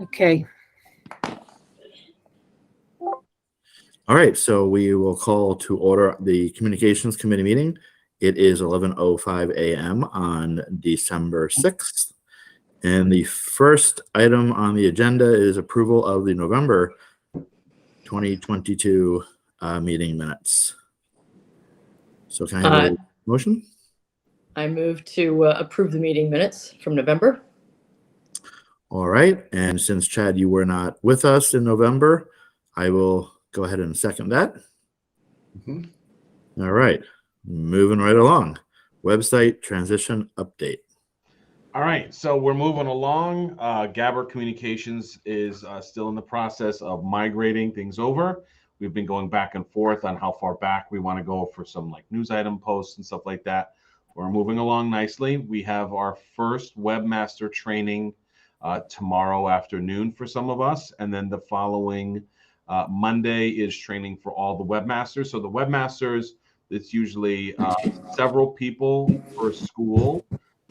Okay. All right, so we will call to order the Communications Committee meeting. It is 11:05 a.m. on December 6th. And the first item on the agenda is approval of the November 2022 meeting minutes. So can I have a motion? I move to approve the meeting minutes from November. All right, and since Chad, you were not with us in November, I will go ahead and second that. All right, moving right along. Website transition update. All right, so we're moving along. Gabber Communications is still in the process of migrating things over. We've been going back and forth on how far back we want to go for some like news item posts and stuff like that. We're moving along nicely. We have our first webmaster training tomorrow afternoon for some of us, and then the following Monday is training for all the webmasters. So the webmasters, it's usually several people per school.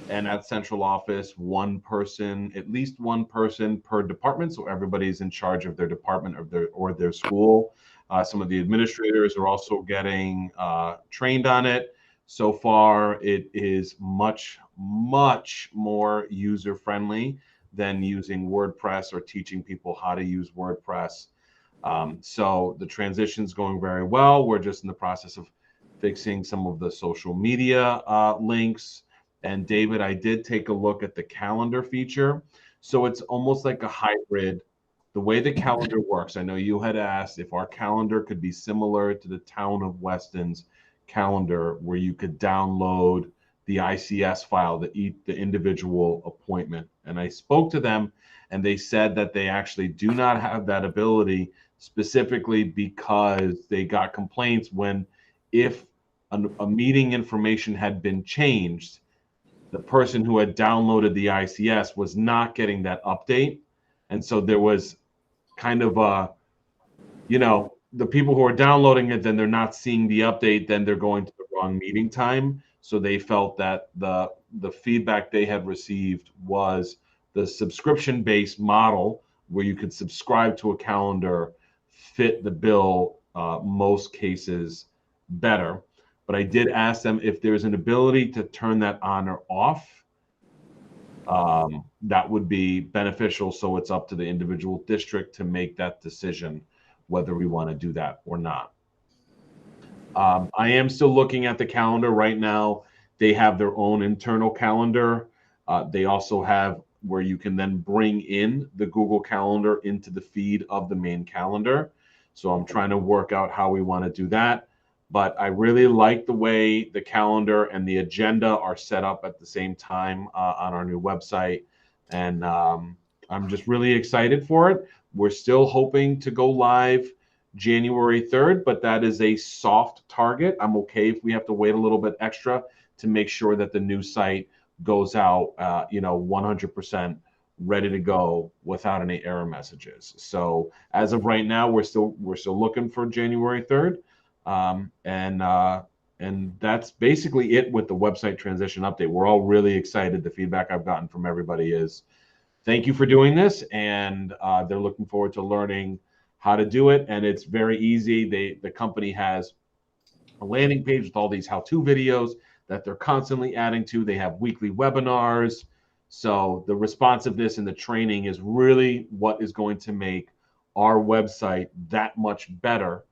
And at central office, one person, at least one person per department. So everybody's in charge of their department or their school. Some of the administrators are also getting trained on it. So far, it is much, much more user-friendly than using WordPress or teaching people how to use WordPress. So the transition's going very well. We're just in the process of fixing some of the social media links. And David, I did take a look at the calendar feature. So it's almost like a hybrid. The way the calendar works, I know you had asked if our calendar could be similar to the Town of Weston's calendar, where you could download the ICS file, the individual appointment. And I spoke to them, and they said that they actually do not have that ability, specifically because they got complaints when if a meeting information had been changed, the person who had downloaded the ICS was not getting that update. And so there was kind of a, the people who are downloading it, then they're not seeing the update, then they're going to the wrong meeting time. So they felt that the feedback they had received was the subscription-based model where you could subscribe to a calendar fit the bill most cases better. But I did ask them if there's an ability to turn that on or off. That would be beneficial. So it's up to the individual district to make that decision whether we want to do that or not. I am still looking at the calendar right now. They have their own internal calendar. They also have where you can then bring in the Google Calendar into the feed of the main calendar. So I'm trying to work out how we want to do that. But I really like the way the calendar and the agenda are set up at the same time on our new website. And I'm just really excited for it. We're still hoping to go live January 3rd, but that is a soft target. I'm okay if we have to wait a little bit extra to make sure that the new site goes out, 100% ready to go without any error messages. So as of right now, we're still looking for January 3rd. And that's basically it with the website transition update. We're all really excited. The feedback I've gotten from everybody is thank you for doing this, and they're looking forward to learning how to do it. And it's very easy. The company has a landing page with all these how-to videos that they're constantly adding to. They have weekly webinars. So the responsiveness and the training is really what is going to make our website that much better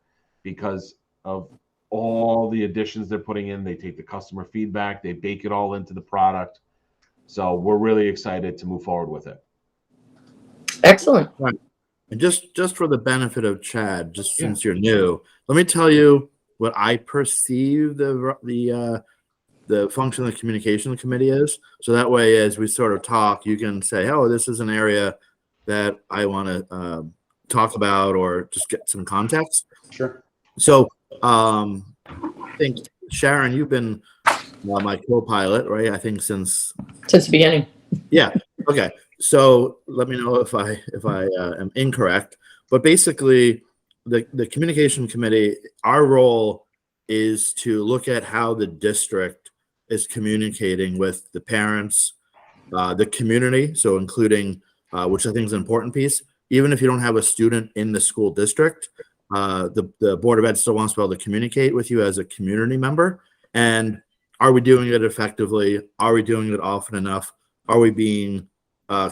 because of all the additions they're putting in. They take the customer feedback, they bake it all into the product. So we're really excited to move forward with it. Excellent. Right. And just for the benefit of Chad, just since you're new, let me tell you what I perceive the function of the communication committee is. So that way, as we sort of talk, you can say, oh, this is an area that I want to talk about or just get some context. Sure. So I think, Sharon, you've been my co-pilot, right? I think since the beginning. Yeah. Okay. So let me know if I am incorrect. But basically, the communication committee, our role is to look at how the district is communicating with the parents, the community, so including which I think is an important piece. Even if you don't have a student in the school district, the Board of Ed still wants to be able to communicate with you as a community member. And are we doing it effectively? Are we doing it often enough? Are we being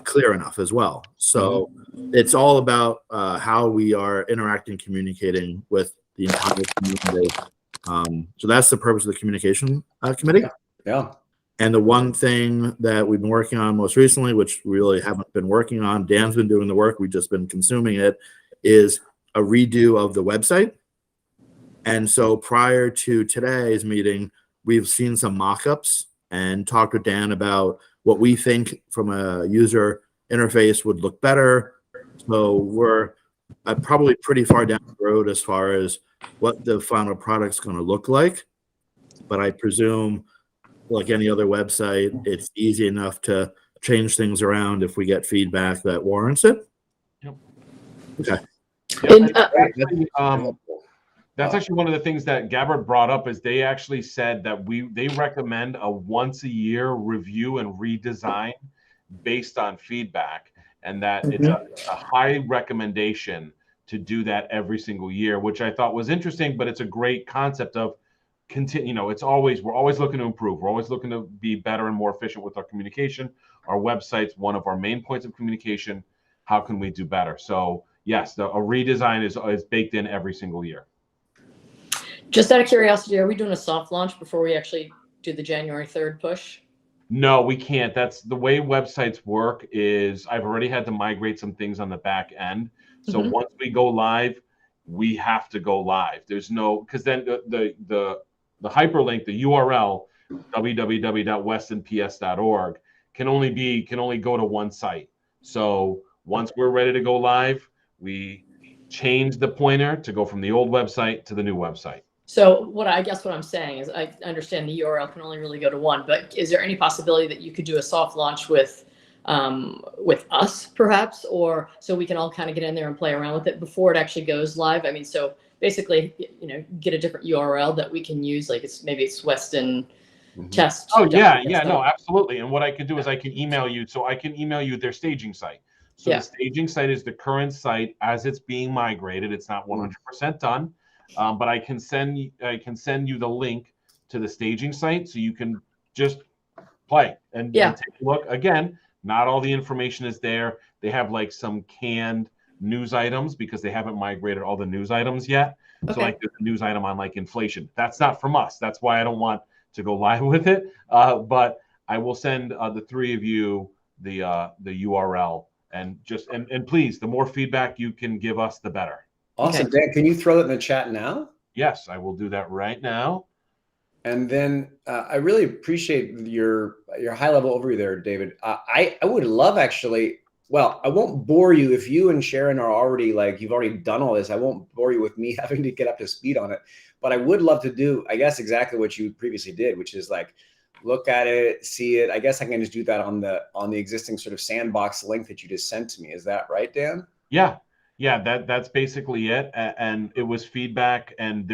clear enough as well? So it's all about how we are interacting, communicating with the entire community. So that's the purpose of the communication committee. Yeah. And the one thing that we've been working on most recently, which we really haven't been working on, Dan's been doing the work, we've just been consuming it, is a redo of the website. And so prior to today's meeting, we've seen some mock-ups and talked with Dan about what we think from a user interface would look better. So we're probably pretty far down the road as far as what the final product's going to look like. But I presume, like any other website, it's easy enough to change things around if we get feedback that warrants it. Yep. Okay. And, That's actually one of the things that Gabbard brought up is they actually said that they recommend a once a year review and redesign based on feedback, and that it's a high recommendation to do that every single year, which I thought was interesting, but it's a great concept of continue. We're always looking to improve. We're always looking to be better and more efficient with our communication. Our website's one of our main points of communication. How can we do better? So yes, a redesign is baked in every single year. just out of curiosity, are we doing a soft launch before we actually do the January 3rd push? No, we can't. That's the way websites work. Is I've already had to migrate some things on the back end. So once we go live, we have to go live. There's no, because then the hyperlink, the URL, www.westonps.org, can only go to one site. So once we're ready to go live, we change the pointer to go from the old website to the new website. So what I'm saying is I understand the URL can only really go to one, but is there any possibility that you could do a soft launch with us perhaps, or so we can all kind of get in there and play around with it before it actually goes live? I mean, so basically, get a different URL that we can use, like it's Weston test. Oh yeah, no, absolutely. And what I could do is I can email you. So I can email you their staging site. So the staging site is the current site as it's being migrated. It's not 100% done, but I can send you the link to the staging site so you can just play and take a look. Again, not all the information is there. They have like some canned news items because they haven't migrated all the news items yet. Okay. So like there's a news item on like inflation. That's not from us. That's why I don't want to go live with it. But I will send the three of you the URL. And please, the more feedback you can give us, the better. Awesome. Okay. Dan, can you throw it in the chat now? Yes, I will do that right now. And then I really appreciate your high level overview there, David. I would love actually, well, I won't bore you if you and Sharon are already you've already done all this. I won't bore you with me having to get up to speed on it, but I would love to do, I guess, exactly what you previously did, which is look at it, see it. I guess I can just do that on the existing sort of sandbox link that you just sent to me. Is that right, Dan? Yeah, that's basically it. And it was feedback. And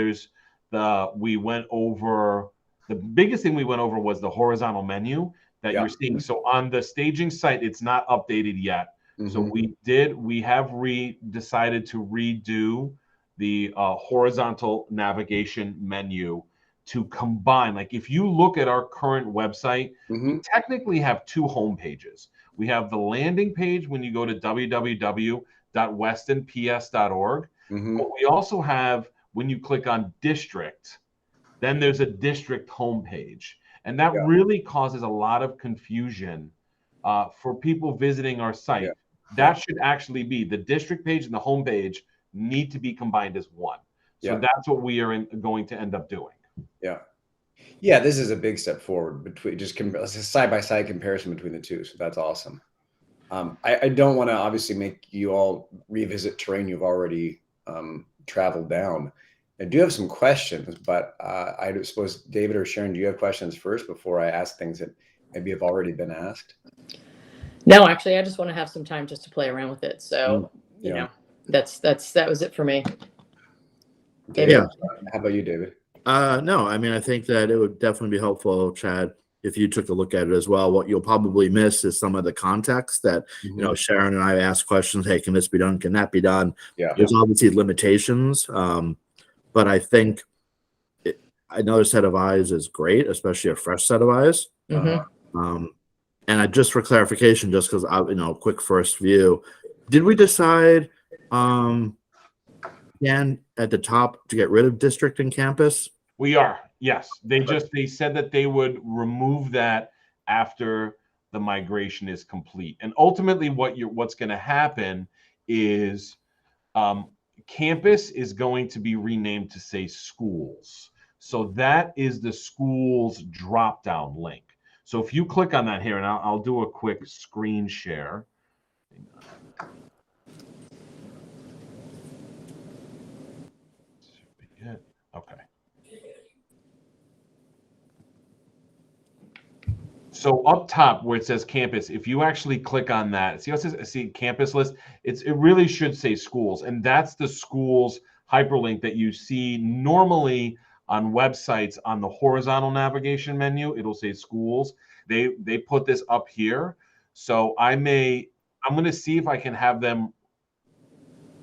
we went over, the biggest thing we went over was the horizontal menu that you're seeing. So on the staging site, it's not updated yet. So we have decided to redo the horizontal navigation menu to combine. Like if you look at our current website, we technically have two home pages. We have the landing page when you go to www.westonps.org. But we also have, when you click on district, then there's a district homepage. And that really causes a lot of confusion for people visiting our site. That should actually be the district page and the homepage need to be combined as one. So that's what we are going to end up doing. Yeah, this is a big step forward between just side-by-side comparison between the two. So that's awesome. I don't want to obviously make you all revisit terrain you've already traveled down. I do have some questions, but I suppose David or Sharon, do you have questions first before I ask things that maybe have already been asked? No, actually, I just want to have some time just to play around with it. So, you know, that was it for me. Okay. Yeah. How about you, David? No, I mean, I think that it would definitely be helpful, Chad, if you took a look at it as well. What you'll probably miss is some of the context that, you know, Sharon and I asked questions. Hey, can this be done? Can that be done? Yeah. There's obviously limitations. But I think another set of eyes is great, especially a fresh set of eyes. And just for clarification, just because you know, quick first view, did we decide, Dan, at the top to get rid of district and campus? We are, yes. They said that they would remove that after the migration is complete. And ultimately, what's going to happen is campus is going to be renamed to say schools. So that is the schools drop down link. So if you click on that here, and I'll do a quick screen share. Okay. So up top where it says campus, if you actually click on that, see how it says see campus list? It really should say schools, and that's the schools hyperlink that you see normally on websites on the horizontal navigation menu. It'll say schools. They put this up here. So I'm going to see if I can have them,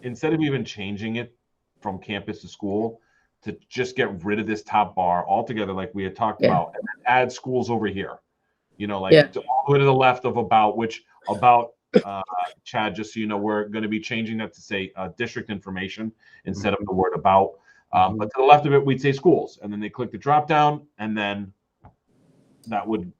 instead of even changing it from campus to school, to just get rid of this top bar altogether, like we had talked about, and then add schools over here. You know, like to all the way to the left of about, Chad, just so you know, we're going to be changing that to say district information instead of the word about. But to the left of it, we'd say schools, and then they click the drop down, and then that would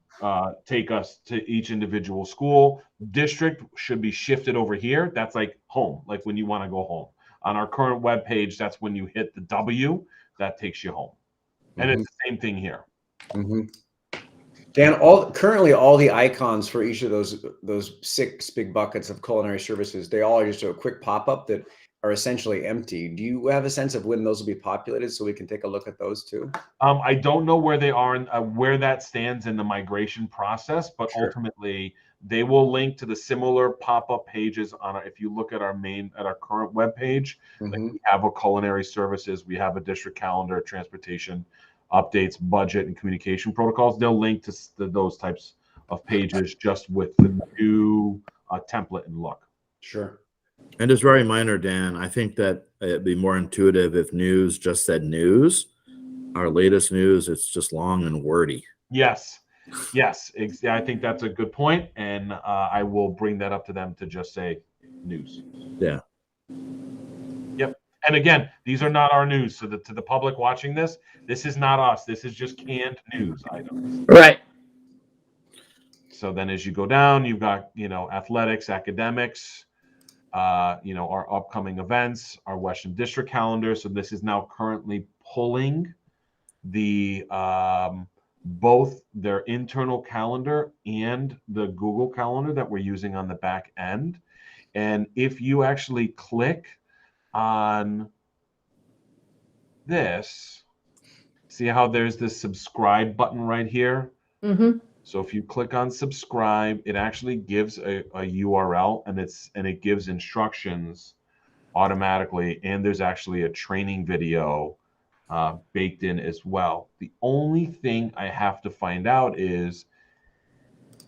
take us to each individual school. District should be shifted over here. That's like home, like when you want to go home. On our current web page, that's when you hit the W, that takes you home. And it's the same thing here. Dan, currently all the icons for each of those 6 big buckets of culinary services, they all are just a quick pop-up that are essentially empty. Do you have a sense of when those will be populated so we can take a look at those too? I don't know where they are and where that stands in the migration process, but ultimately they will link to the similar pop-up pages on if you look at our current web page. Like we have a culinary services, we have a district calendar, transportation updates, budget, and communication protocols. They'll link to those types of pages just with the new template and look. Sure. And it's very minor, Dan. I think that it'd be more intuitive if news just said news. Our latest news, it's just long and wordy. Yes. I think that's a good point, and I will bring that up to them to just say news. Yeah. Yep. And again, these are not our news. So to the public watching this is not us. This is just canned news items. Right. So then as you go down, you've got, athletics, academics, our upcoming events, our Western District calendar. So this is now currently pulling the both their internal calendar and the Google calendar that we're using on the back end. And if you actually click on this, see how there's this subscribe button right here? So if you click on subscribe, it actually gives a URL and it gives instructions automatically, and there's actually a training video baked in as well. The only thing I have to find out is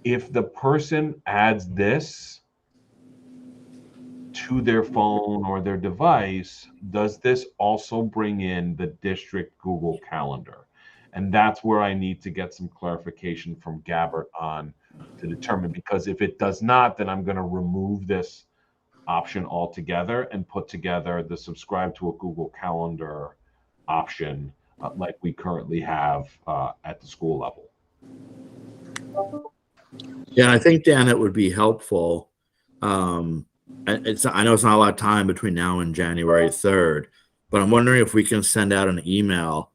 if the person adds this to their phone or their device, does this also bring in the district Google Calendar? And that's where I need to get some clarification from Gabbert on to determine, because if it does not, then I'm going to remove this option altogether and put together the subscribe to a Google Calendar option like we currently have at the school level. Yeah, I think, Dan, it would be helpful. I know it's not a lot of time between now and January 3rd, but I'm wondering if we can send out an email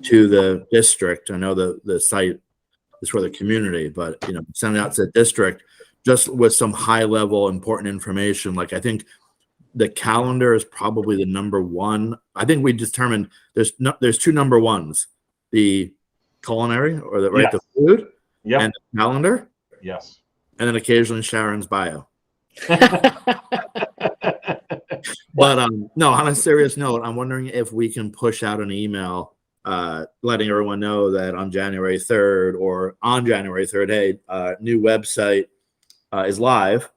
to the district. I know the site is for the community, but send it out to the district just with some high level important information. Like, I think the calendar is probably the number one. I think we determined there's two number ones: the culinary or the food, and the calendar. Yes. And then occasionally Sharon's bio. But no, on a serious note, I'm wondering if we can push out an email letting everyone know that on January 3rd or on January 3rd, hey, new website is live.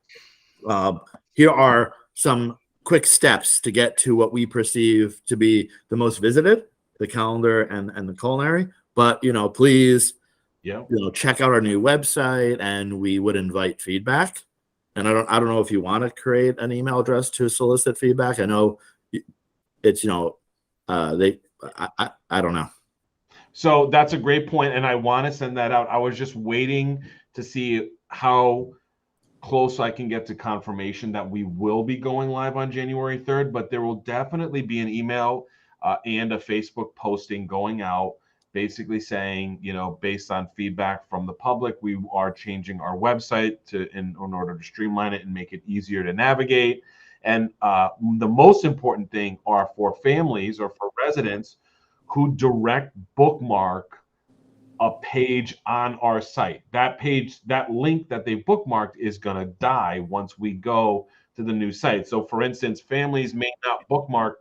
Here are some quick steps to get to what we perceive to be the most visited, the calendar and the culinary. But, please, check out our new website, and we would invite feedback. And I don't know if you want to create an email address to solicit feedback. I know it's, I don't know. So that's a great point, and I want to send that out. I was just waiting to see how close I can get to confirmation that we will be going live on January 3rd, but there will definitely be an email and a Facebook posting going out basically saying, based on feedback from the public, we are changing our website in order to streamline it and make it easier to navigate. And the most important thing are for families or for residents who direct bookmark a page on our site. That page, that link that they bookmarked is going to die once we go to the new site. So for instance, families may not bookmark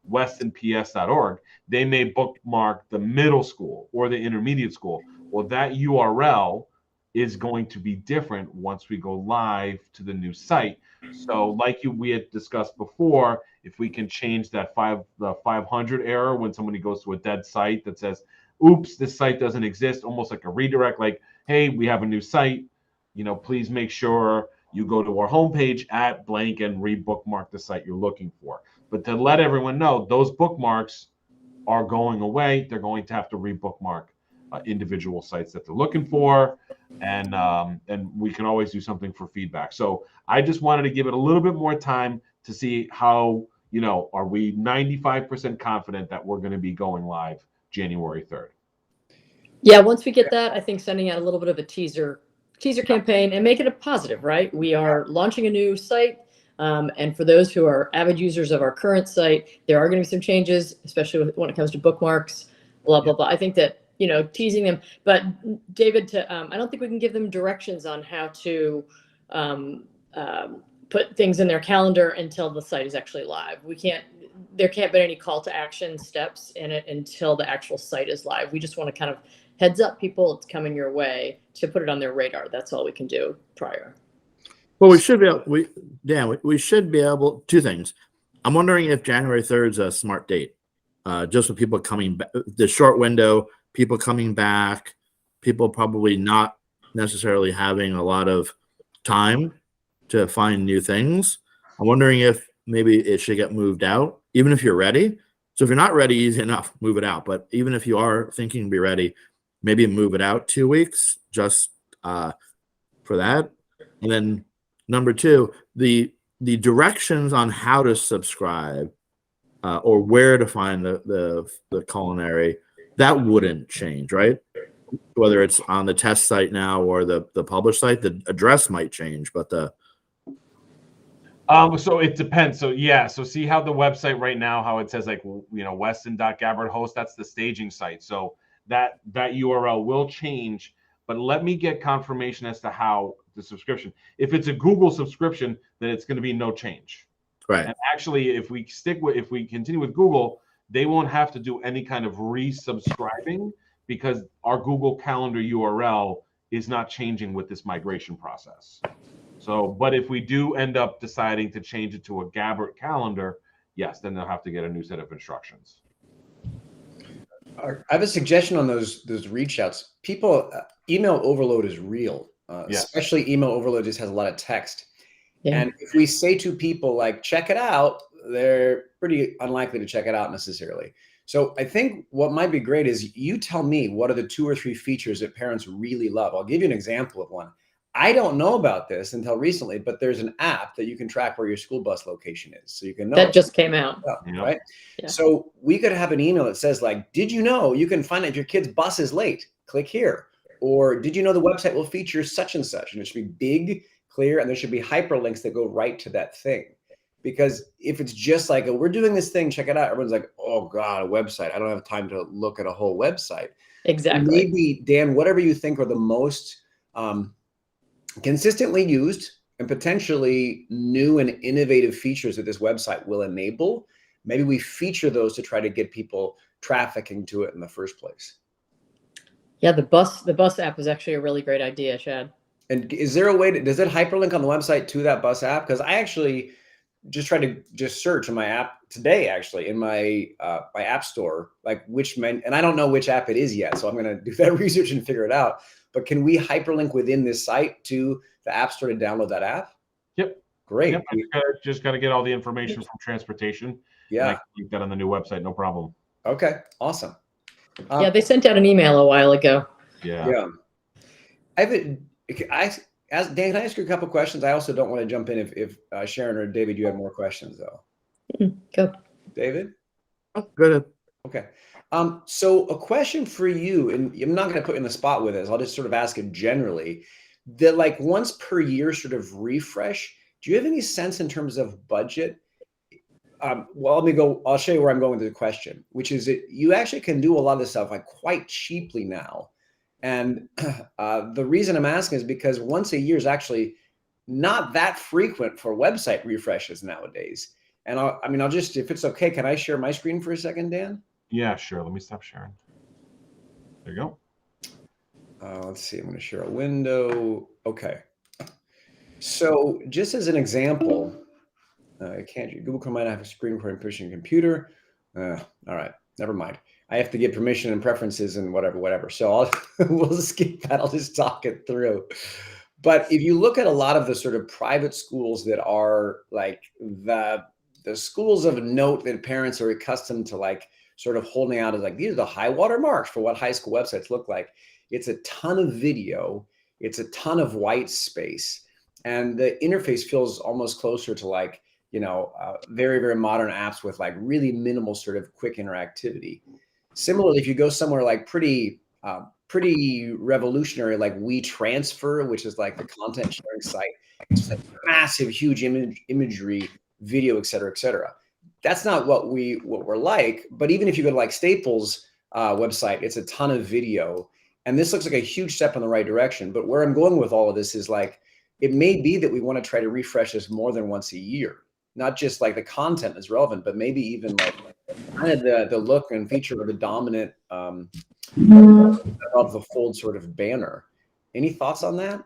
westonps.org. They may bookmark the middle school or the intermediate school. Well, that URL is going to be different once we go live to the new site. So like we had discussed before, if we can change that the 500 error when somebody goes to a dead site that says, oops, this site doesn't exist, almost like a redirect, like, hey, we have a new site, please make sure you go to our homepage at blank and re-bookmark the site you're looking for. But to let everyone know, those bookmarks are going away. They're going to have to re-bookmark individual sites that they're looking for, and we can always do something for feedback. So I just wanted to give it a little bit more time to see how, are we 95% confident that we're going to be going live January 3rd? Yeah, once we get that, I think sending out a little bit of a teaser campaign and make it a positive, right? We are launching a new site. And for those who are avid users of our current site, there are going to be some changes, especially when it comes to bookmarks, blah, blah, blah. I think that, teasing them, but David, I don't think we can give them directions on how to put things in their calendar until the site is actually live. There can't be any call to action steps in it until the actual site is live. We just want to kind of heads up people, it's coming your way, to put it on their radar. That's all we can do prior. Well, we should be able, two things. I'm wondering if January 3rd is a smart date, just with people coming back, the short window, people coming back, people probably not necessarily having a lot of time to find new things. I'm wondering if maybe it should get moved out, even if you're ready. So if you're not ready, easy enough, move it out. But even if you are thinking to be ready, maybe move it out 2 weeks just for that. And then number two, the directions on how to subscribe or where to find the culinary, that wouldn't change, right? Whether it's on the test site now or the published site, the address might change, but so it depends. So see how the website right now, how it says like, weston.gabbard-host, that's the staging site. So that URL will change, but let me get confirmation as to how the subscription. If it's a Google subscription, then it's going to be no change. right. And actually, if we continue with Google, they won't have to do any kind of resubscribing because our Google Calendar URL is not changing with this migration process. So, but if we do end up deciding to change it to a Gabbard calendar, yes, then they'll have to get a new set of instructions. I have a suggestion on those reach outs. People, email overload is real, especially email overload just has a lot of text. Yeah. And if we say to people like, check it out, they're pretty unlikely to check it out necessarily. So I think what might be great is you tell me what are the 2 or 3 features that parents really love. I'll give you an example of one. I don't know about this until recently, but there's an app that you can track where your school bus location is. So you can know. That just came out. Right? Yeah. So we could have an email that says like, did you know you can find out if your kid's bus is late? Click here. Or did you know the website will feature such and such? And it should be big, clear, and there should be hyperlinks that go right to that thing. Because if it's just like, we're doing this thing, check it out. Everyone's like, oh God, a website. I don't have time to look at a whole website. Exactly. Maybe, Dan, whatever you think are the most consistently used and potentially new and innovative features that this website will enable, maybe we feature those to try to get people trafficking to it in the first place. Yeah, the bus app is actually a really great idea, Chad. And is there a way to, does it hyperlink on the website to that bus app? Because I actually just tried to just search in my app today, actually in my my app store, like which and I don't know which app it is yet. So I'm going to do that research and figure it out. But can we hyperlink within this site to the app store to download that app? Yep. Great. Yep. Just got to get all the information from transportation. Yeah. And I can keep that on the new website. No problem. Okay. Awesome. Yeah, they sent out an email a while ago. Yeah. Yeah. Dan, can I ask you a couple questions? I also don't want to jump in if Sharon or David, you have more questions though. Go. David? Oh, go ahead. Okay. So a question for you, and I'm not going to put you in the spot with this. I'll just sort of ask it generally. That like once per year sort of refresh, do you have any sense in terms of budget? Well, I'll show you where I'm going with the question, which is that you actually can do a lot of this stuff like quite cheaply now. And the reason I'm asking is because once a year is actually not that frequent for website refreshes nowadays. And I'll just, if it's okay, can I share my screen for a second, Dan? Yeah, sure. Let me stop sharing. There you go. Let's see. I'm going to share a window. Okay. So just as an example, Google Chrome might have a screen recording pushing your computer. All right, never mind. I have to get permission and preferences and whatever. So we'll skip that. I'll just talk it through. But if you look at a lot of the sort of private schools that are like the schools of note that parents are accustomed to like sort of holding out as like, these are the high water marks for what high school websites look like. It's a ton of video. It's a ton of white space. And the interface feels almost closer to like, very, very modern apps with like really minimal sort of quick interactivity. Similarly, if you go somewhere like pretty revolutionary, like WeTransfer, which is like the content sharing site, it's like massive, huge imagery, video, et cetera. That's not what we're like. But even if you go to like Staples website, it's a ton of video. And this looks like a huge step in the right direction. But where I'm going with all of this is like, it may be that we want to try to refresh this more than once a year. Not just like the content is relevant, but maybe even like kind of the look and feature of the dominant of the fold sort of banner. Any thoughts on that?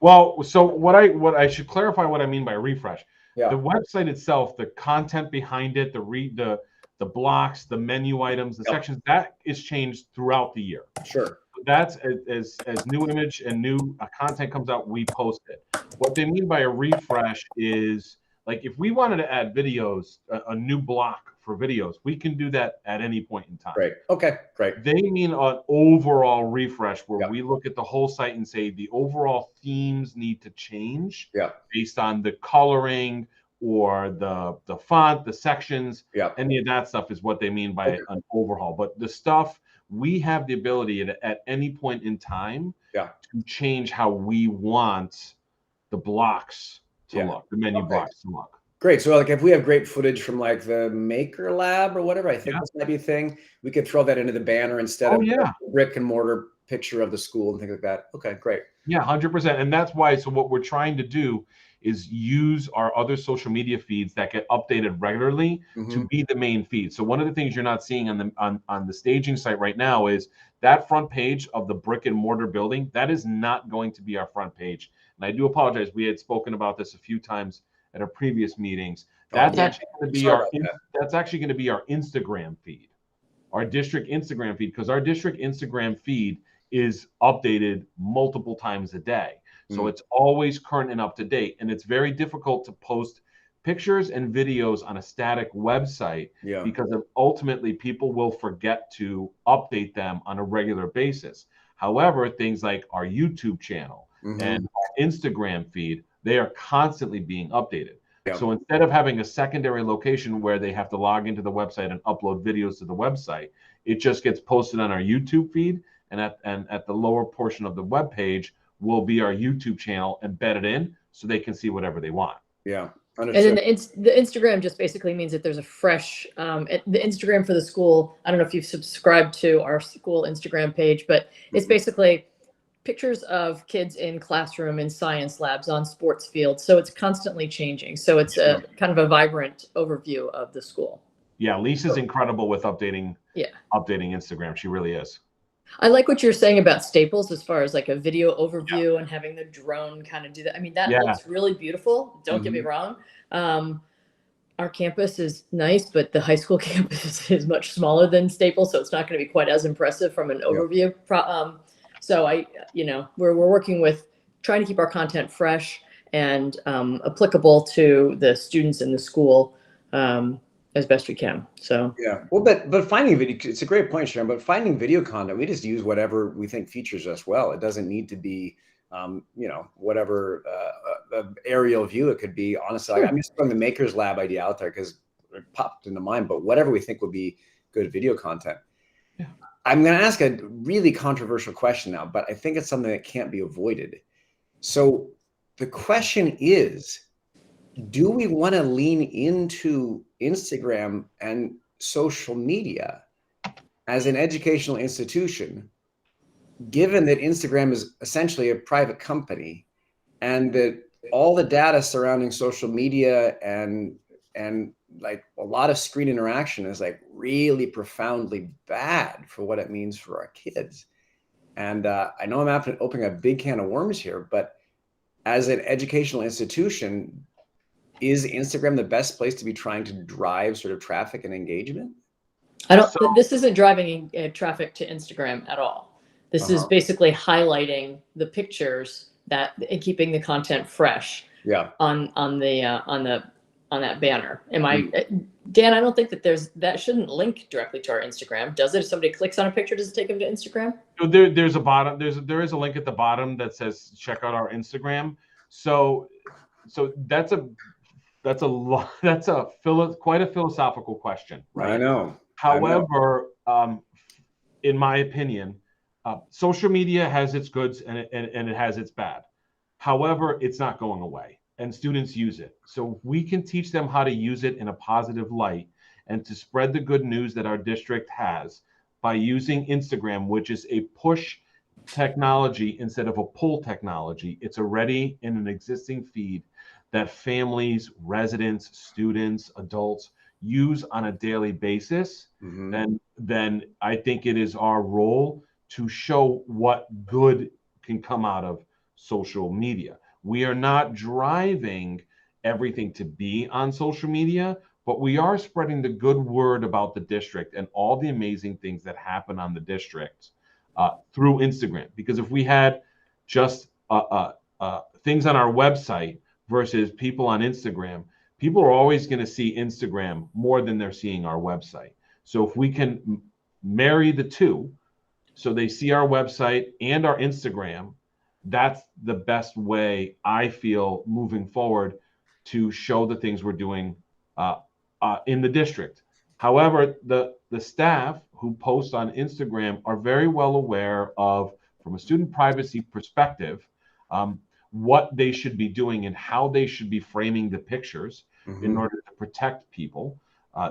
Well, so what I should clarify what I mean by refresh. Yeah. The website itself, the content behind it, the blocks, the menu items, the sections, that is changed throughout the year. Sure. That's as new image and new content comes out, we post it. What they mean by a refresh is like if we wanted to add videos, a new block for videos, we can do that at any point in time. Great. Okay, great. They mean an overall refresh where we look at the whole site and say the overall themes need to change based on the coloring or the font, the sections, any of that stuff is what they mean by an overhaul. But the stuff, we have the ability at any point in time to change how we want the blocks to look, the menu blocks to look. Great. So like if we have great footage from like the Maker Lab or whatever, I think this might be a thing, we could throw that into the banner instead of the brick and mortar picture of the school and things like that. Okay, great. Yeah, 100%. And that's why, so what we're trying to do is use our other social media feeds that get updated regularly to be the main feed. So one of the things you're not seeing on the staging site right now is that front page of the brick and mortar building. That is not going to be our front page. And I do apologize. We had spoken about this a few times at our previous meetings. That's actually going to be that's actually going to be our Instagram feed, our district Instagram feed, because our district Instagram feed is updated multiple times a day. So it's always current and up to date. And it's very difficult to post pictures and videos on a static website because ultimately people will forget to update them on a regular basis. However, things like our YouTube channel and our Instagram feed, they are constantly being updated. So instead of having a secondary location where they have to log into the website and upload videos to the website, it just gets posted on our YouTube feed. And at the lower portion of the web page will be our YouTube channel embedded in so they can see whatever they want. Yeah. Understood. And then the Instagram just basically means that there's a fresh, the Instagram for the school. I don't know if you've subscribed to our school Instagram page, but it's basically pictures of kids in classroom, in science labs, on sports fields. So it's constantly changing. So it's a kind of a vibrant overview of the school. Yeah, Lisa's incredible with updating Yeah. Instagram. She really is. I like what you're saying about Staples as far as like a video overview and having the drone kind of do that. I mean, that Yeah. looks really beautiful. Don't get me wrong. Our campus is nice, but the high school campus is much smaller than Staples, so it's not going to be quite as impressive from an overview. So we're working with trying to keep our content fresh and applicable to the students in the school as best we can. So yeah, well, but finding video, it's a great point, Sharon. But finding video content, we just use whatever we think features us well. It doesn't need to be, whatever aerial view it could be. Honestly, I'm just throwing the Makers Lab idea out there because it popped into mind. But whatever we think would be good video content. Yeah. I'm going to ask a really controversial question now, but I think it's something that can't be avoided. So the question is, do we want to lean into Instagram and social media as an educational institution, given that Instagram is essentially a private company and that all the data surrounding social media and like a lot of screen interaction is like really profoundly bad for what it means for our kids? And I know I'm opening a big can of worms here, but as an educational institution, is Instagram the best place to be trying to drive sort of traffic and engagement? This isn't driving traffic to Instagram at all. This is basically highlighting the pictures and keeping the content fresh. Yeah. On that banner. Dan, I don't think that shouldn't link directly to our Instagram, does it? If somebody clicks on a picture, does it take them to Instagram? There is a link at the bottom that says check out our Instagram. So that's quite a philosophical question, right? I know. However, in my opinion, social media has its goods and it has its bad. However, it's not going away, and students use it. So if we can teach them how to use it in a positive light and to spread the good news that our district has by using Instagram, which is a push technology instead of a pull technology. It's already in an existing feed that families, residents, students, adults use on a daily basis. Then I think it is our role to show what good can come out of social media. We are not driving everything to be on social media, but we are spreading the good word about the district and all the amazing things that happen on the district through Instagram. Because if we had just things on our website versus people on Instagram, people are always going to see Instagram more than they're seeing our website. So if we can marry the two, so they see our website and our Instagram, that's the best way, I feel, moving forward to show the things we're doing in the district. However, the staff who post on Instagram are very well aware of, from a student privacy perspective, what they should be doing and how they should be framing the pictures in order to protect people.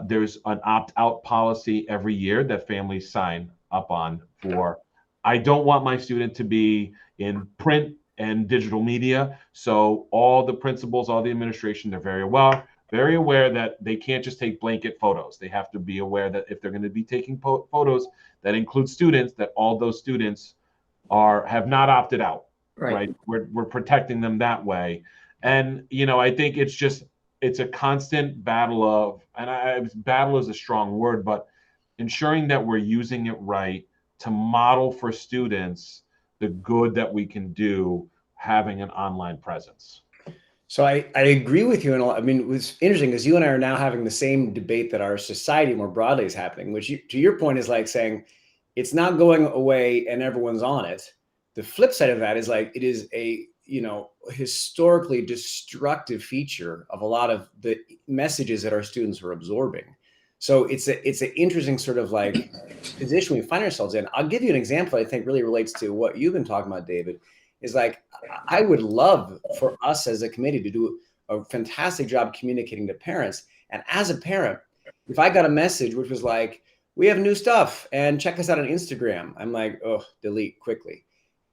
There's an opt-out policy every year that families sign up on for, I don't want my student to be in print and digital media. So all the principals, all the administration, they're very aware that they can't just take blanket photos. They have to be aware that if they're going to be taking photos that include students, that all those students have not opted out. Right. We're protecting them that way. And, I think it's a constant battle of, battle is a strong word, but ensuring that we're using it right to model for students the good that we can do having an online presence. So I agree with you. And it was interesting because you and I are now having the same debate that our society more broadly is happening, which to your point is like saying it's not going away and everyone's on it. The flip side of that is like, it is a, historically destructive feature of a lot of the messages that our students are absorbing. So it's an interesting sort of like position we find ourselves in. I'll give you an example I think really relates to what you've been talking about, David, is like, I would love for us as a committee to do a fantastic job communicating to parents. And as a parent, if I got a message which was like, we have new stuff and check us out on Instagram, I'm like, oh, delete quickly.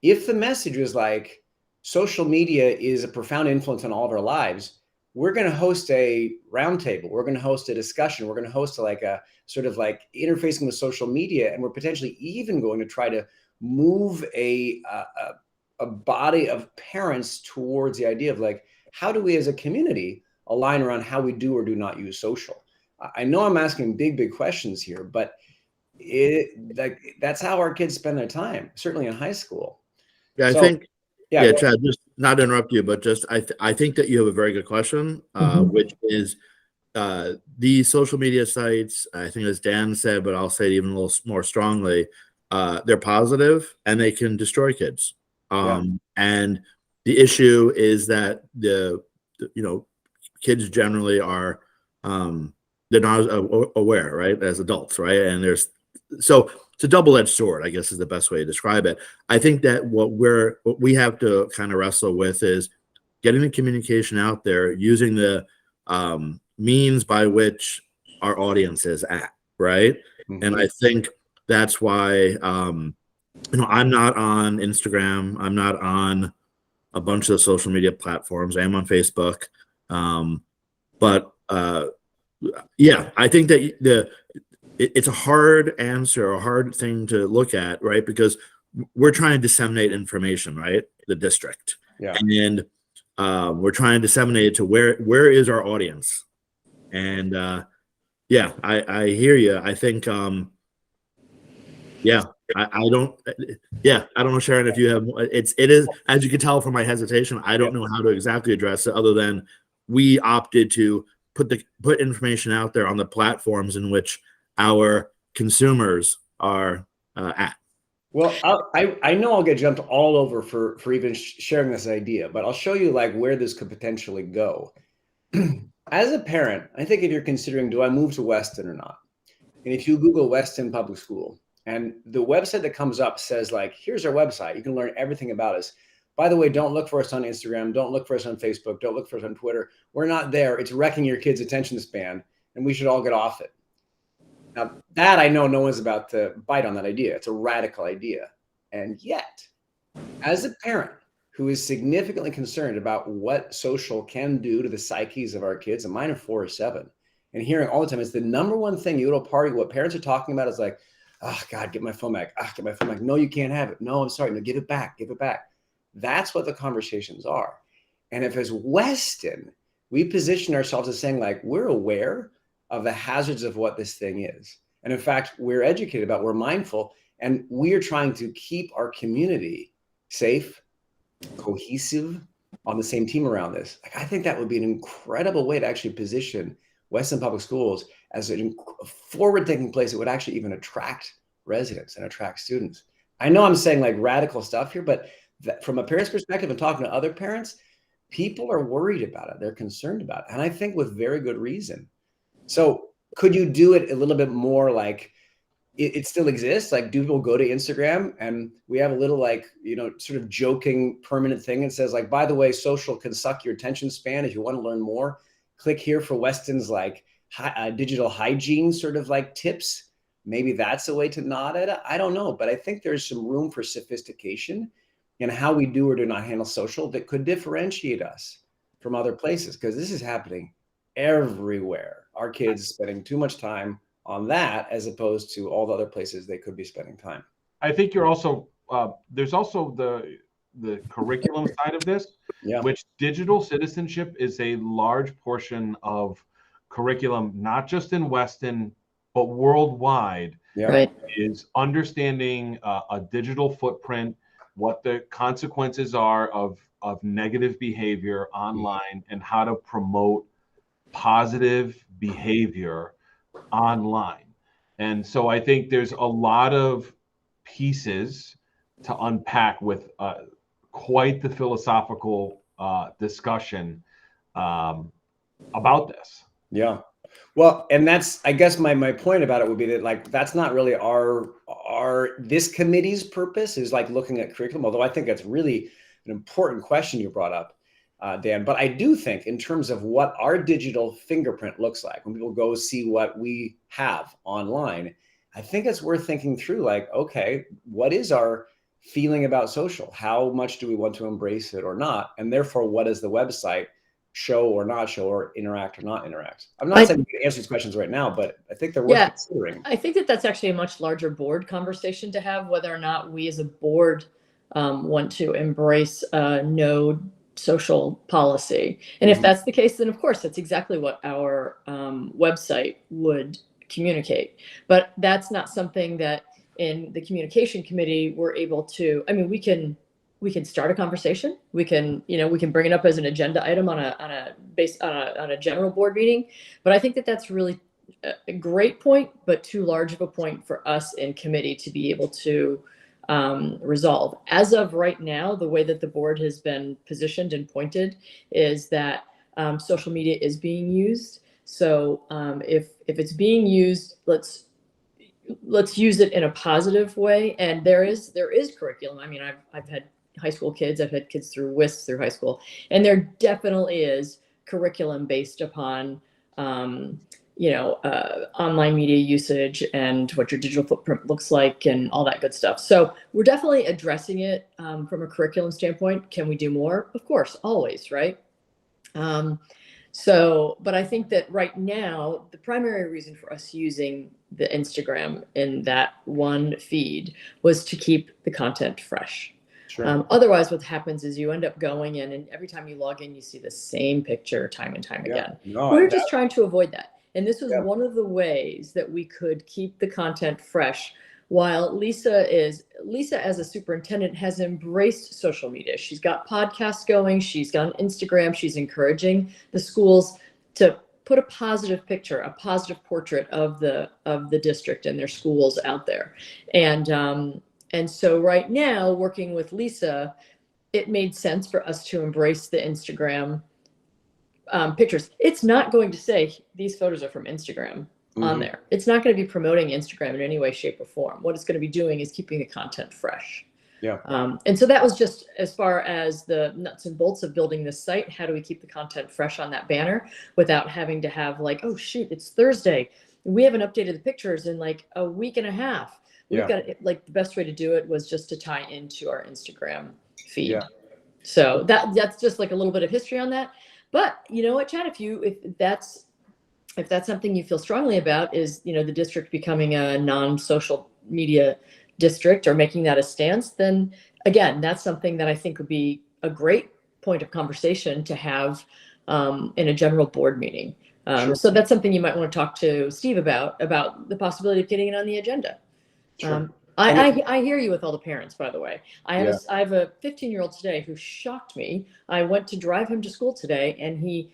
If the message was like, social media is a profound influence on all of our lives, we're going to host a roundtable. We're going to host a discussion. We're going to host like a sort of like interfacing with social media. And we're potentially even going to try to move a body of parents towards the idea of like, how do we as a community align around how we do or do not use social? I know I'm asking big questions here, but that's how our kids spend their time, certainly in high school. Yeah, I So, think, yeah, yeah, Chad, just not to interrupt you, but just I think that you have a very good question, which is these social media sites, I think as Dan said, but I'll say it even a little more strongly, they're positive and they can destroy kids. And the issue is that the kids generally are, they're not aware, right, as adults, right? And so it's a double-edged sword, I guess is the best way to describe it. I think that what we have to kind of wrestle with is getting the communication out there, using the means by which our audience is at, right? And I think that's why I'm not on Instagram, I'm not on a bunch of social media platforms. I am on Facebook, but yeah, I think that it's a hard answer, a hard thing to look at, right? Because we're trying to disseminate information, right? The district, and we're trying to disseminate it to where is our audience, and yeah, I hear you. I think yeah, I don't know, Sharon, if you have it is, as you can tell from my hesitation, I don't know how to exactly address it other than we opted to put information out there on the platforms in which our consumers are at. Well, I know I'll get jumped all over for even sharing this idea, but I'll show you like where this could potentially go. As a parent, I think if you're considering, do I move to Weston or not? And if you Google Weston Public School and the website that comes up says like, here's our website, you can learn everything about us. By the way, don't look for us on Instagram. Don't look for us on Facebook. Don't look for us on Twitter. We're not there. It's wrecking your kids' attention span, and we should all get off it. Now, that I know no one's about to bite on that idea. It's a radical idea. And yet, as a parent who is significantly concerned about what social can do to the psyches of our kids, and mine are 4 or 7, and hearing all the time, it's the number one thing you go to a party, what parents are talking about is like, oh, God, get my phone back. Get my phone back. No, you can't have it. No, I'm sorry. No, give it back. Give it back. That's what the conversations are. And if as Weston, we position ourselves as saying like, we're aware of the hazards of what this thing is. And in fact, we're educated about, we're mindful, and we are trying to keep our community safe, cohesive, on the same team around this. Like, I think that would be an incredible way to actually position Weston Public Schools as a forward-thinking place that would actually even attract residents and attract students. I know I'm saying like radical stuff here, but from a parent's perspective and talking to other parents, people are worried about it. They're concerned about it. And I think with very good reason. So could you do it a little bit more like it still exists? Like, do people go to Instagram and we have a little like, sort of joking permanent thing that says like, by the way, social can suck your attention span. If you want to learn more, click here for Weston's like digital hygiene sort of like tips. Maybe that's a way to nod at it. I don't know, but I think there's some room for sophistication in how we do or do not handle social that could differentiate us from other places, because this is happening everywhere. Our kids spending too much time on that as opposed to all the other places they could be spending time. I think you're also there's also the curriculum side of this, which digital citizenship is a large portion of curriculum, not just in Weston, but worldwide. Is understanding a digital footprint, what the consequences are of negative behavior online, and how to promote positive behavior online. And so I think there's a lot of pieces to unpack with quite the philosophical discussion about this. Yeah. Well, and that's, I guess my point about it would be that like, that's not really this committee's purpose, is like looking at curriculum, although I think that's really an important question you brought up, Dan. But I do think in terms of what our digital fingerprint looks like, when people go see what we have online, I think it's worth thinking through like, okay, what is our feeling about social? How much do we want to embrace it or not? And therefore, what does the website show or not show, or interact or not interact? I'm not saying you can answer these questions right now, but I think they're worth considering. I think that that's actually a much larger board conversation to have, whether or not we as a board want to embrace no social policy. And if that's the case, then of course, that's exactly what our website would communicate. But that's not something that in the communication committee we're able to, I mean, we can start a conversation. We can bring it up as an agenda item on a general board meeting. But I think that that's really a great point, but too large of a point for us in committee to be able to resolve. As of right now, the way that the board has been positioned and pointed is that social media is being used. So if it's being used, let's use it in a positive way. And there is curriculum. I mean, I've had high school kids, I've had kids through WISC through high school, and there definitely is curriculum based upon online media usage and what your digital footprint looks like and all that good stuff. So we're definitely addressing it from a curriculum standpoint. Can we do more? Of course, always, right? But I think that right now, the primary reason for us using the Instagram in that one feed was to keep the content fresh. Sure. Otherwise, what happens is you end up going in, and every time you log in, you see the same picture time and time again. No, we're just trying to avoid that. And this was one of the ways that we could keep the content fresh while Lisa as a superintendent has embraced social media. She's got podcasts going, she's got an Instagram, she's encouraging the schools to put a positive picture, a positive portrait of the district and their schools out there. And so right now, working with Lisa, it made sense for us to embrace the Instagram pictures. It's not going to say these photos are from Instagram on there. It's not going to be promoting Instagram in any way, shape, or form. What it's going to be doing is keeping the content fresh. Yeah. And so that was just as far as the nuts and bolts of building this site. How do we keep the content fresh on that banner without having to have like, oh shoot, it's Thursday, we haven't updated the pictures in like a week and a half. We've got like the best way to do it was just to tie into our Instagram feed. Yeah. So that's just like a little bit of history on that. But you know what, Chad, if that's something you feel strongly about, is, the district becoming a non-social media district or making that a stance, then again, that's something that I think would be a great point of conversation to have in a general board meeting. Sure. So that's something you might want to talk to Steve about the possibility of getting it on the agenda. Sure. I hear you with all the parents, by the way. I have a 15-year-old today who shocked me. I went to drive him to school today, and he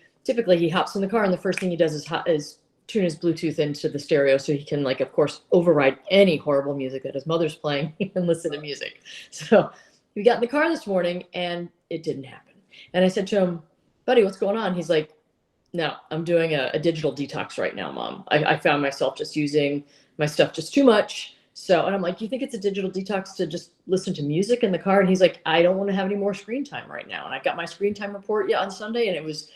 hops in the car, and the first thing he does is tune his Bluetooth into the stereo so he can, like, of course, override any horrible music that his mother's playing and listen to music. So we got in the car this morning, and it didn't happen. And I said to him, buddy, what's going on? He's like, no, I'm doing a digital detox right now, Mom. I found myself just using my stuff just too much. So, and I'm like, do you think it's a digital detox to just listen to music in the car? And he's like, I don't want to have any more screen time right now. And I got my screen time report on Sunday, and it was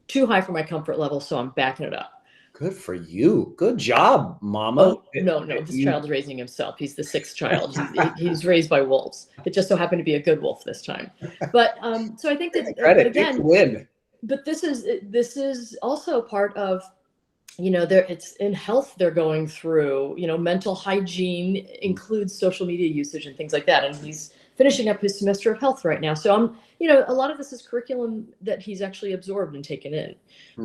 too high for my comfort level. So I'm backing it up. Good for you. Good job, Mama. Oh, no, this child's raising himself. He's the sixth child. He's raised by wolves. It just so happened to be a good wolf this time. But so I think that credit, again, win. But this is also part of, it's in health they're going through, mental hygiene includes social media usage and things like that. And he's finishing up his semester of health right now. So a lot of this is curriculum that he's actually absorbed and taken in.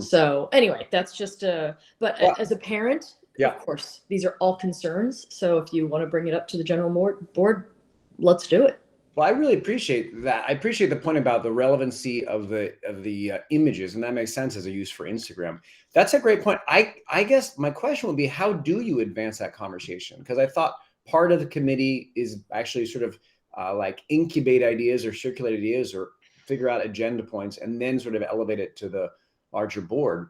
So anyway, that's just as a parent, of course, these are all concerns. So if you want to bring it up to the general board, let's do it. Well, I really appreciate that. I appreciate the point about the relevancy of the images, and that makes sense as a use for Instagram. That's a great point. I guess my question would be, how do you advance that conversation? Because I thought part of the committee is actually sort of like incubate ideas or circulate ideas or figure out agenda points and then sort of elevate it to the larger board.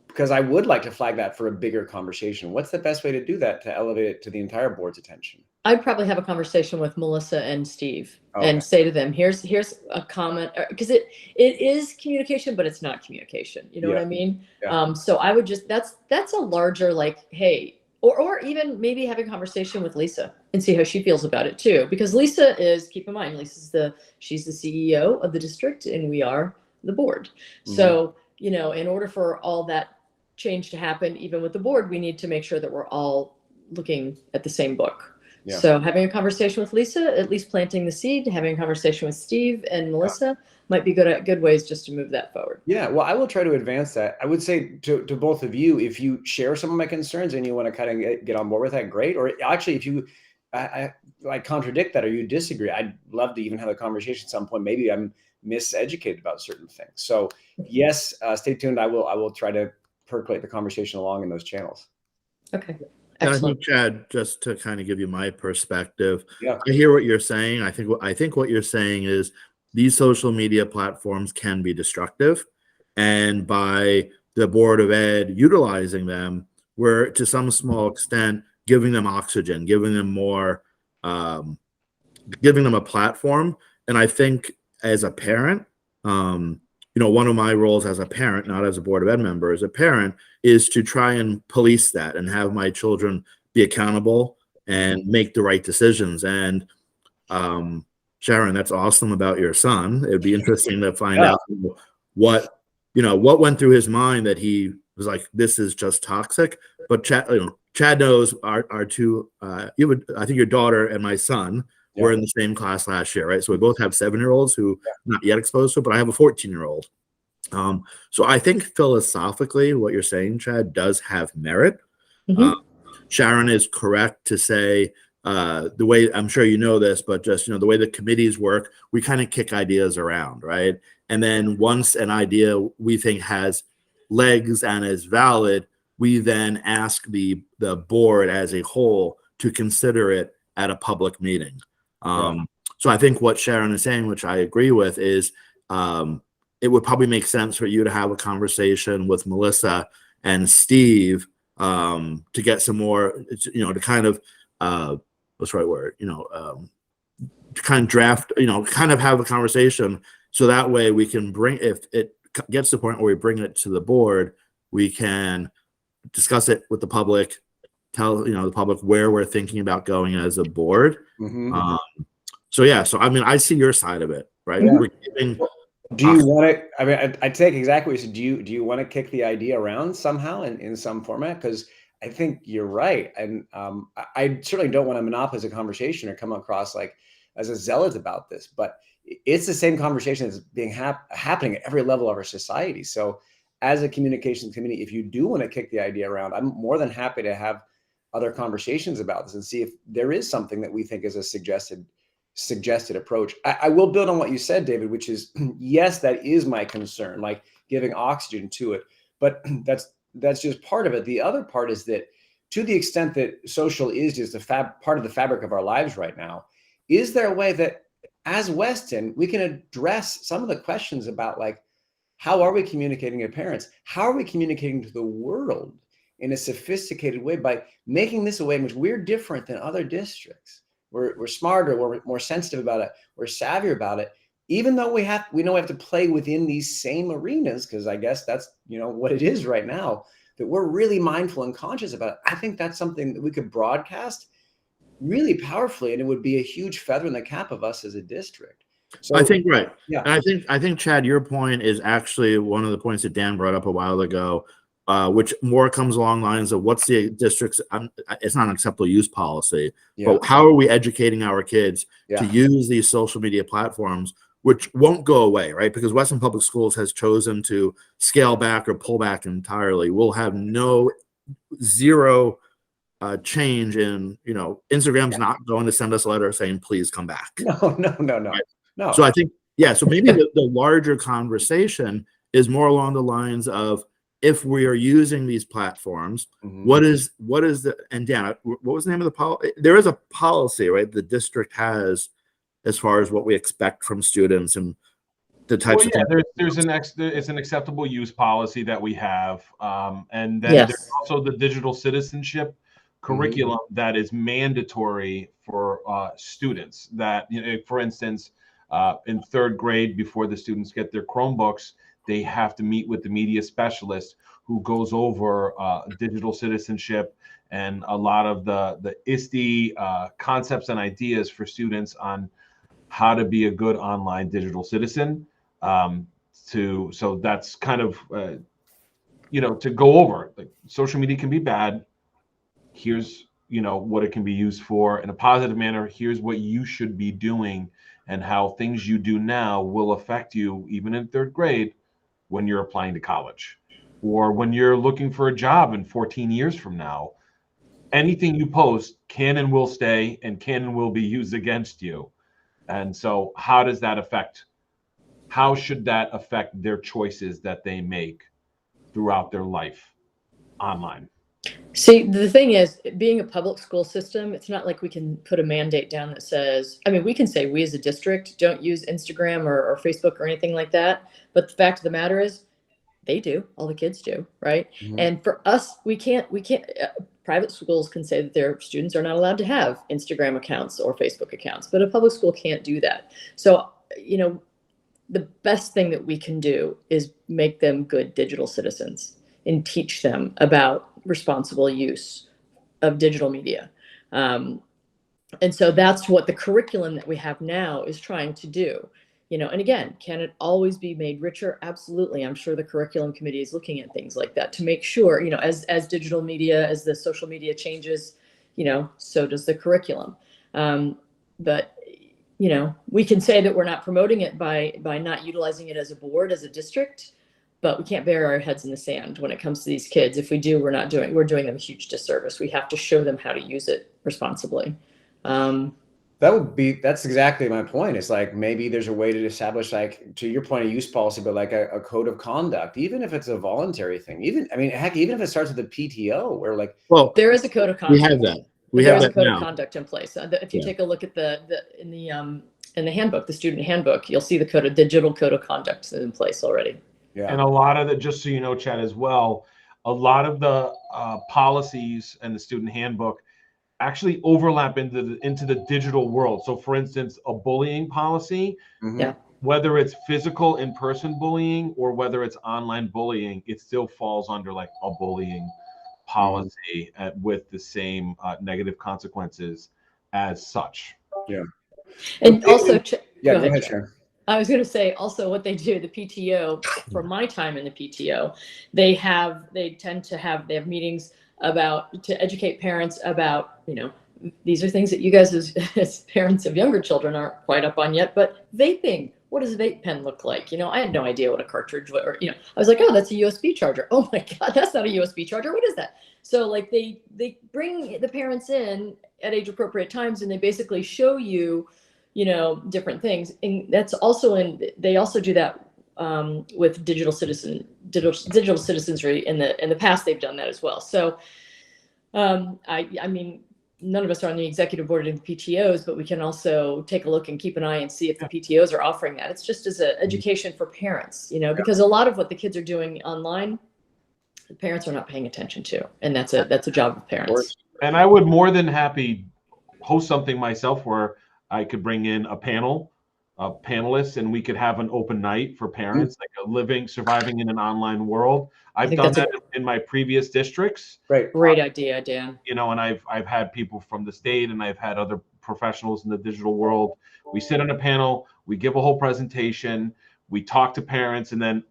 Because I would like to flag that for a bigger conversation. What's the best way to do that to elevate it to the entire board's attention? I'd probably have a conversation with Melissa and Steve and say to them, here's a comment, because it is communication, but it's not communication. You know what I mean? Yeah. So I would that's a larger, like, hey, or even maybe have a conversation with Lisa and see how she feels about it too. Because Lisa is, keep in mind, she's the CEO of the district, and we are the board. Mhm. So, you know, in order for all that change to happen, even with the board, we need to make sure that we're all looking at the same book. Yeah. So having a conversation with Lisa, at least planting the seed, having a conversation with Steve and Melissa might be good ways just to move that forward. Yeah, well, I will try to advance that. I would say to both of you, if you share some of my concerns and you want to kind of get on board with that, great. Or actually, if you I contradict that or you disagree, I'd love to even have a conversation at some point. Maybe I'm miseducated about certain things. So yes, stay tuned. I will try to percolate the conversation along in those channels. Okay. And I Excellent. think, Chad, just to kind of give you my perspective, Yeah. I hear what you're saying. I think what you're saying is these social media platforms can be destructive, and by the Board of Ed utilizing them, we're to some small extent giving them oxygen, giving them more, giving them a platform. And I think as a parent, you know, one of my roles as a parent, not as a Board of Ed member, as a parent, is to try and police that and have my children be accountable and make the right decisions. And Sharon, that's awesome about your son. It'd be interesting to find out what went through his mind that he was like, this is just toxic. But Chad knows our two, I think your daughter and my son were in the same class last year, right? So we both have 7-year-olds who not yet exposed to it, but I have a 14-year-old. So I think philosophically what you're saying, Chad, does have merit. Sharon is correct to say the way, I'm sure you know this, but just, the way the committees work, we kind of kick ideas around, right? And then once an idea we think has legs and is valid, we then ask the board as a whole to consider it at a public meeting. So I think what Sharon is saying, which I agree with, is it would probably make sense for you to have a conversation with Melissa and Steve to get some more, to kind of, what's the right word, to kind of draft, kind of have a conversation. So that way we can if it gets to the point where we bring it to the board, we can discuss it with the public, tell the public where we're thinking about going as a board. So I mean, I see your side of it, right? Yeah. We're giving, do you want to? I mean, I take exactly what you said. Do you want to kick the idea around somehow in some format? Because I think you're right, and I certainly don't want to monopolize a conversation or come across like as a zealot about this. But it's the same conversation that's being happening at every level of our society. So, as a communications committee, if you do want to kick the idea around, I'm more than happy to have other conversations about this and see if there is something that we think is a suggested approach. I will build on what you said, David, which is yes, that is my concern, like giving oxygen to it, but that's just part of it. The other part is that to the extent that social is just a part of the fabric of our lives right now, is there a way that as Weston, we can address some of the questions about like, how are we communicating to parents? How are we communicating to the world in a sophisticated way by making this a way in which we're different than other districts? We're smarter, we're more sensitive about it, we're savvier about it, even though we know we have to play within these same arenas, because I guess that's what it is right now, that we're really mindful and conscious about it. I think that's something that we could broadcast really powerfully, and it would be a huge feather in the cap of us as a district. So I think right. Yeah. And I think Chad, your point is actually one of the points that Dan brought up a while ago, which more comes along lines of what's the district's, it's not an acceptable use policy, but how are we educating our kids to use these social media platforms, which won't go away, right? Because Western Public Schools has chosen to scale back or pull back entirely. We'll have zero change in, Instagram's not going to send us a letter saying, please come back. No. Right? No. So I think, so maybe the larger conversation is more along the lines of, if we are using these platforms, what is the, and Dan, what was the name of the policy? There is a policy, right? The district has, as far as what we expect from students and the types of things. It's an acceptable use policy that we have. And then there's also the digital citizenship curriculum that is mandatory for students that, for instance, in 3rd grade, before the students get their Chromebooks, they have to meet with the media specialist who goes over digital citizenship and a lot of the ISTE concepts and ideas for students on how to be a good online digital citizen. so that's kind of to go over, like, social media can be bad. Here's what it can be used for in a positive manner. Here's what you should be doing, and how things you do now will affect you even in third grade when you're applying to college, or when you're looking for a job in 14 years from now. Anything you post can and will stay, and can and will be used against you. And so how should that affect their choices that they make throughout their life online? See, the thing is, being a public school system, it's not like we can put a mandate down that says, I mean, we can say we as a district don't use Instagram or Facebook or anything like that. But the fact of the matter is, they do. All the kids do, right? Mhm. And for us, we can't. Private schools can say that their students are not allowed to have Instagram accounts or Facebook accounts, but a public school can't do that. So, the best thing that we can do is make them good digital citizens and teach them about responsible use of digital media. And so that's what the curriculum that we have now is trying to do. And again, can it always be made richer? Absolutely. I'm sure the curriculum committee is looking at things like that to make sure, as digital media, as the social media changes, so does the curriculum. But we can say that we're not promoting it by not utilizing it as a board, as a district, but we can't bury our heads in the sand when it comes to these kids. If we do, we're doing them a huge disservice. We have to show them how to use it responsibly. That's exactly my point. It's like, maybe there's a way to establish, like, to your point, a use policy, but like a code of conduct, even if it's a voluntary thing. Even if it starts with the PTO, where like, Well, there is a code of conduct. we have that. We There have is a that code now. of conduct in place. If you take a look at in the handbook, the student handbook, you'll see the digital code of conduct in place already. yeah. And a lot of just so you know, Chad, as well, a lot of the policies and the student handbook actually overlap into the digital world. So, for instance, a bullying policy, Mhm. Yeah. whether it's physical in-person bullying or whether it's online bullying, it still falls under like a bullying policy with the same negative consequences as such. Yeah. And also, Yeah. go Go ahead, ahead, Jeff. Sharon. I was going to say also what they do, the PTO, from my time in the PTO, they have meetings to educate parents about, these are things that you guys as parents of younger children aren't quite up on yet, but vaping, what does a vape pen look like? I had no idea what a cartridge was, I was like, oh, that's a USB charger. Oh my God, that's not a USB charger. What is that? So like they bring the parents in at age appropriate times, and they basically show you, different things. And that's also they also do that with digital citizenry. In the past, they've done that as well. So I mean, none of us are on the executive board of the PTOs, but we can also take a look and keep an eye and see if the PTOs are offering that. It's just as an education for parents, because a lot of what the kids are doing online, the parents are not paying attention to, and that's a job of parents. And I would more than happy host something myself where I could bring in a panel of panelists, and we could have an open night for parents, like surviving in an online world. I've done that in my previous districts. Great idea, Dan. And I've had people from the state, and I've had other professionals in the digital world. We sit on a panel, we give a whole presentation, we talk to parents, and then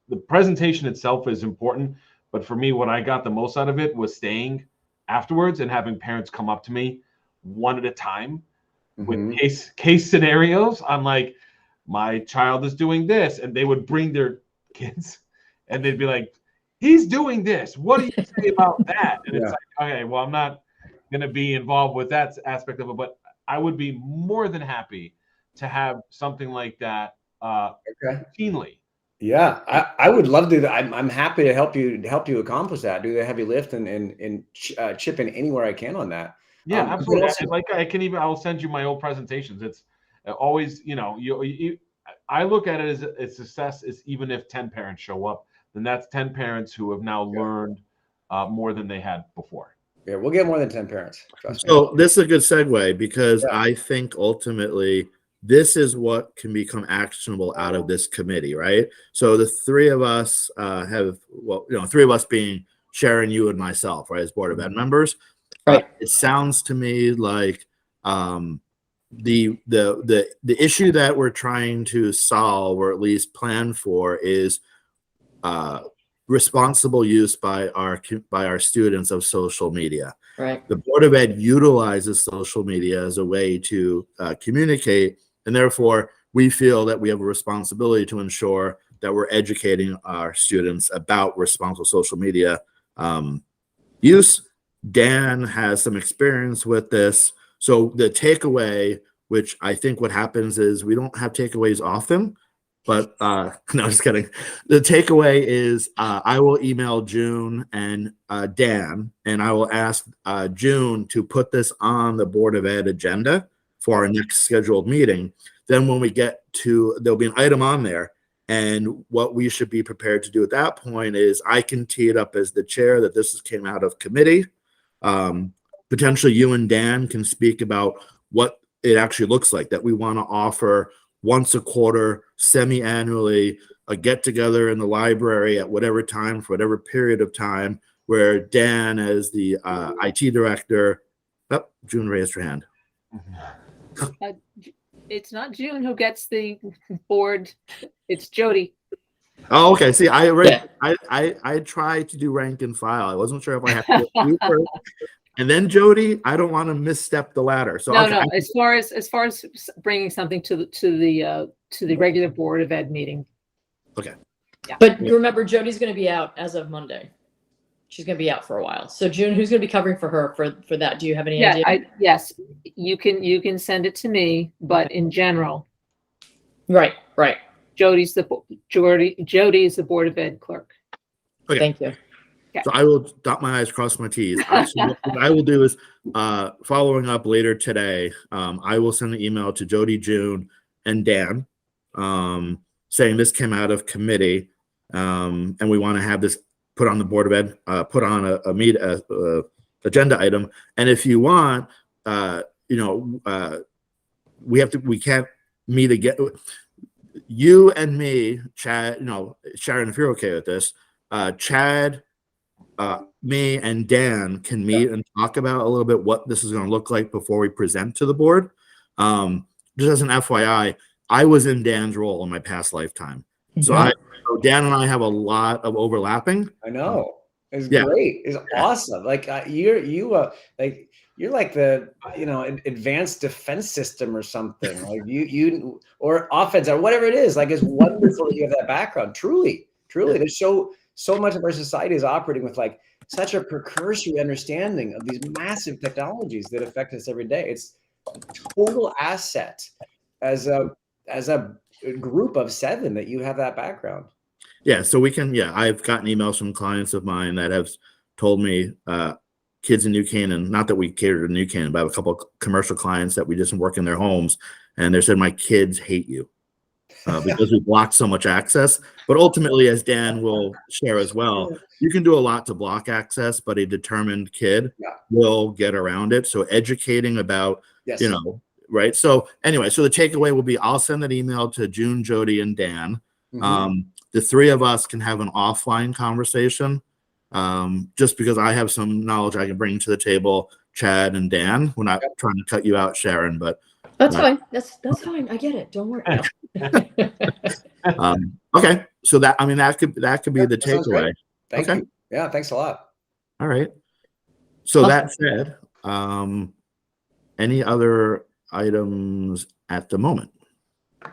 the presentation itself is important. But for me, what I got the most out of it was staying afterwards and having parents come up to me one at a time with case scenarios. I'm like, my child is doing this, and they would bring their kids, and they'd be like, he's doing this. What do you say about that? And it's like, okay, well, I'm not going to be involved with that aspect of it, but I would be more than happy to have something like that routinely. Yeah, I would love to do that. I'm happy to help you accomplish that. Do the heavy lift and chip in anywhere I can on that. Yeah, absolutely. I'll send you my old presentations. It's always, I look at it as a success is even if 10 parents show up, then that's 10 parents who have now learned more than they had before. Yeah, we'll get more than 10 parents. Trust me. So this is a good segue, because I think ultimately this is what can become actionable out of this committee, right? So the three of us three of us being Sharon, you, and myself, right, as Board of Ed members. Right. It sounds to me like the issue that we're trying to solve, or at least plan for, is responsible use by our students of social media. Right. The Board of Ed utilizes social media as a way to communicate, and therefore we feel that we have a responsibility to ensure that we're educating our students about responsible social media use. Dan has some experience with this. So the takeaway, which I think what happens is we don't have takeaways often, but no, just kidding. The takeaway is I will email June and Dan, and I will ask June to put this on the Board of Ed agenda for our next scheduled meeting. Then when we get to, there'll be an item on there. And what we should be prepared to do at that point is I can tee it up as the chair that this came out of committee. Potentially you and Dan can speak about what it actually looks like, that we want to offer once a quarter, semi-annually, a get-together in the library at whatever time, for whatever period of time, where Dan, as the IT director, June raised her hand. It's not June who gets the board, it's Jody. Oh, okay. See, I tried to do rank and file. I wasn't sure if I had to do first. And then Jody, I don't want to misstep the ladder. So No, as far as bringing something to the regular Board of Ed meeting. Okay. Yeah. But remember, Jody's going to be out as of Monday. She's going to be out for a while. So June, who's going to be covering for her for that? Do you have any idea? Yes, you can send it to me, but in general, Right. Jody is the Board of Ed clerk. Okay. Thank you. So I will dot my I's, cross my T's. So what I will do is, following up later today, I will send an email to Jody, June, and Dan, saying this came out of committee, and we want to have this put on the Board of Ed, put on a agenda item. And if you want, we can't meet again. You and me, Chad, Sharon, if you're okay with this, Chad, me and Dan can meet and talk about a little bit what this is going to look like before we present to the board. Just as an FYI, I was in Dan's role in my past lifetime. So Dan and I have a lot of overlapping. I know. It's great. It's awesome. Like you're like the advanced defense system or something. Like you or offense or whatever it is. Like it's wonderful that you have that background. Truly. There's so much of our society is operating with like such a precursory understanding of these massive technologies that affect us every day. It's a total asset as a group of 7 that you have that background. Yeah, so we can. Yeah, I've gotten emails from clients of mine that have told me kids in New Canaan. Not that we cater to New Canaan, but I have a couple of commercial clients that we just work in their homes, and they said my kids hate you. Because we blocked so much access. But ultimately, as Dan will share as well, you can do a lot to block access, but a determined kid will get around it. So educating about, right? So anyway, so the takeaway will be I'll send an email to June, Jody, and Dan. The 3 of us can have an offline conversation, just because I have some knowledge I can bring to the table, Chad and Dan. We're not trying to cut you out, Sharon, but That's fine. That's fine. I get it. Don't worry. Okay, so that could be the takeaway. Thank you. Yeah, thanks a lot. All right. So that said, any other items at the moment? I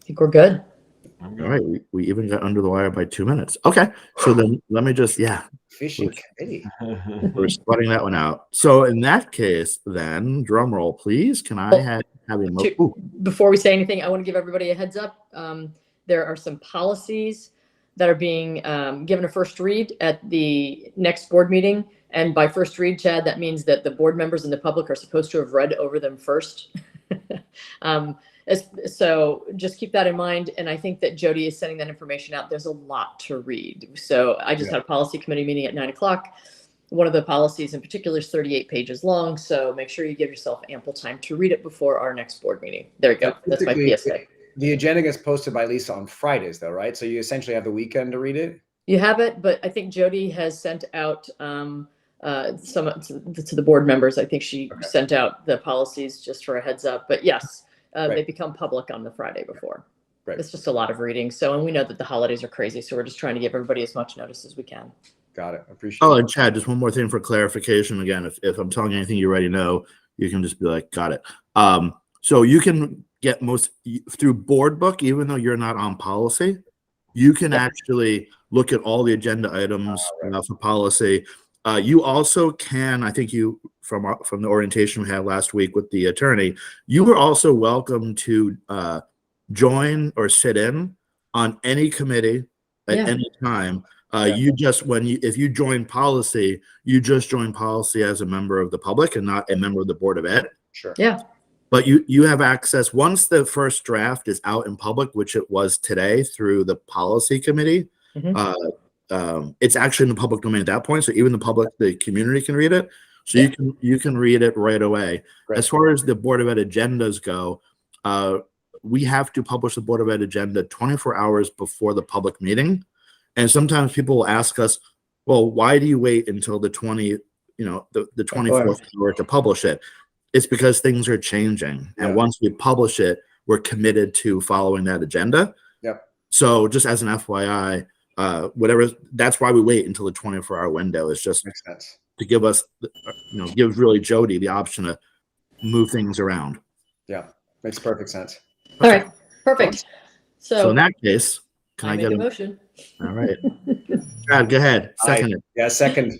think we're good. All right, we even got under the wire by 2 minutes. Okay, so then let me just Fishing committee. we're sweating that one out. So in that case, then drum roll, please. Can I have a Before we say anything, I want to give everybody a heads up. There are some policies that are being given a first read at the next board meeting. And by first read, Chad, that means that the board members and the public are supposed to have read over them first. So just keep that in mind. And I think that Jody is sending that information out. There's a lot to read. So I just had a policy committee meeting at 9:00. One of the policies in particular is 38 pages long. So make sure you give yourself ample time to read it before our next board meeting. There you go. That's my PSA. The agenda gets posted by Lisa on Fridays though, right? So you essentially have the weekend to read it? You have it, but I think Jody has sent out some to the board members. I think she Okay. sent out the policies just for a heads up. But yes, they Right. become public on the Friday before. Right. It's just a lot of reading. So, and we know that the holidays are crazy, so we're just trying to give everybody as much notice as we can. Got it. Appreciate Oh, it. and Chad, just one more thing for clarification. Again, if I'm telling you anything you already know, you can just be like, got it. So you can get through Board Book, even though you're not on policy, you can actually look at all the agenda items for policy. You also can, I think you, from the orientation we had last week with the attorney, you were also welcome to join or sit in on any committee at Yeah. any time. Yeah. You just, if you join policy, you just join policy as a member of the public and not a member of the Board of Ed. Sure. Yeah. But you have access once the first draft is out in public, which it was today through the policy committee. It's actually in the public domain at that point, so even the community can read it. So Yeah. you can read it right away. Great. As far as the Board of Ed agendas go, we have to publish the Board of Ed agenda 24 hours before the public meeting. And sometimes people will ask us, well, why do you wait until the 24th hour to publish it? It's because things are changing. Yeah. And once we publish it, we're committed to following that agenda. Yep. So just as an FYI, that's why we wait until the 24-hour window. Is just Makes sense. to give us, give really Jody the option to move things around. Yeah. Makes perfect sense. All right. Perfect. So in that case, can I make get a a motion? All right. Brad, go ahead. Second it. Yeah. Second.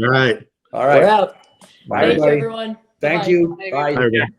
All right. All We're right. out. Bye, Thank you, everybody. everyone. Thank Bye-bye. you. Bye, Bye. Bye, everybody.